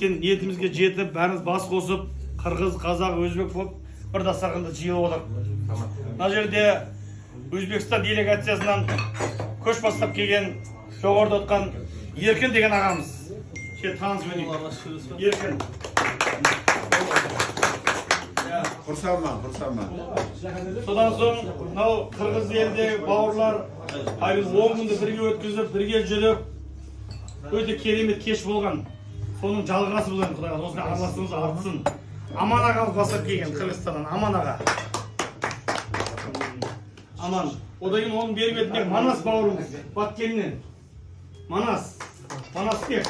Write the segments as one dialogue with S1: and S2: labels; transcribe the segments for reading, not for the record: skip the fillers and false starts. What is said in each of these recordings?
S1: біткен ниетімізге жетіп, бәріміз бас қосып, қырғыз, қазақ, өзбек болып, бір дастарханда жиылып отырмыз. Мына жерде Өзбекстан делегациясынан көш бастап келген, жоғарыда отқан Еркін деген ағамыз. Таныс өтейік. Еркін.
S2: Құрсанман.
S1: Содан соң, мынау қырғыз елдегі бауырлар, айыз 10 күнді бірге өткізіп, бірге жүріп, өте керемет кеш болған. Соның жалғасы болған, Құдайға, осыны араласымыз артсын. Аман ағамыз бастап келген Қырғызстаннан, Аман аға. Аман. Одан кейін оның бері бетінде Манас бауырымыз, Баткеннен. Манас тек.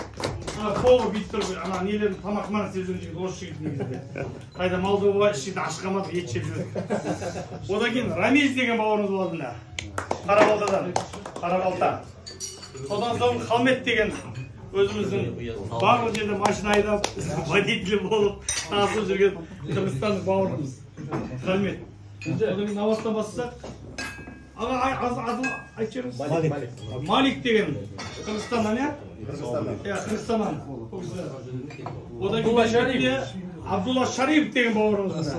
S1: Қолы бит тұрып, нелердің тамақман істеп жүрген жігіт, осы жігіт негізінде. Қайда Молдова ішінде ашқамады, ет жеп жүрді. Одан кейін Рамез деген бауырымыз болады мына. Қарабалта. Содан соң Халмет деген өзіміздің барлық жерде машина айдап, водитель болып, тасып жүрген Қырғызстандық бауырымыз. Халмет. Одан кейін Навастан бастасақ, Малик деген Қырғызстаннан, иә? Қырғызстаннан. Одан кейін Абдулла Шарипов деген бауырымыз.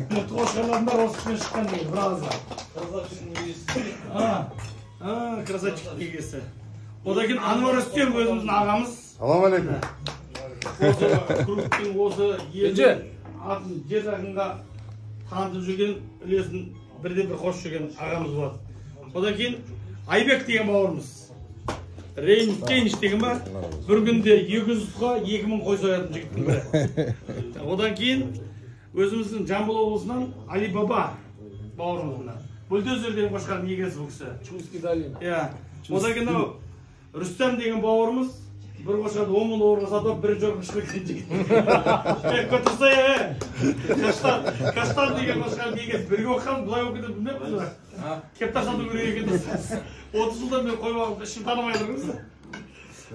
S1: Қошқарлардың бәрі осы күшпен шыққан деген, біразы. Красавчик кегесі. Одан кейін Анвар Рүстем өзіміздің ағамыз.
S2: Салам алейкум.
S1: Осы групптың осы елдің атын жер жағынға танытып жүрген, үлесін бірден бір қосып жүрген ағамыз болады. Одан кейін Айбек деген бауырымыз. Рейнш деген бар. Бір күнде 200-ға 2000 қой соятын жігіттің бірі. Одан кейін өзіміздің Жамбыл облысынан Али Баба бауырымыз. Бульдозер деген қошқардың егесі бұл кісі. Одан кейін Рүстем деген бауырымыз бір қошқарды 10 000 долларға сатып, бір жорға шыққан жігіт. Көтірсай, Каштан деген қошқардың егесі. Бірге оққан, бұлай оқиды білмеппіз ба? Кептар сату керек екен. 30 жылдан мен қойып ішін танымай тұрмыз.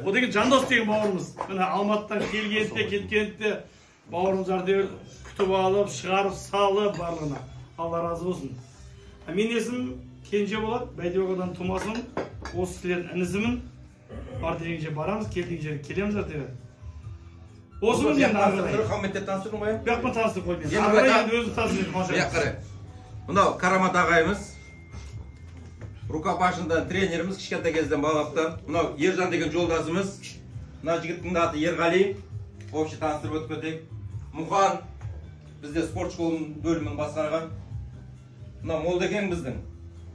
S1: Одан кейін Жандос деген бауырымыз. Алматыдан келгенде, кеткенде бауырымыз ардел күтіп алып, шығарып, салып барлығына. Алла разы болсын. Мен есім Кенже болады, Бәйдебекадан тумасым. Осы сілердің інізімін. Бар деген жер барамыз, келген жер келеміз артығы. Осымен енді ағырай.
S3: Хамметте таныстырдың ғой?
S1: Бәкпен таныстырып қоймен. Ағырай енді өзін таныстырып.
S3: Мынау Карамат ағайымыз. Рукопашында тренеріміз кішкентай кезден балаптан. Мынау Ержан деген жолдасымыз. Мына жігіттің аты Ерғали. Общий таныстырып өтіп кетейік. Мұқан бізде спорт школының бөлімін басқарған. Мынау Молдекен біздің.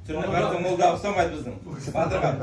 S3: Түріне бәрді Молда ұқсамайды біздің. Батырған.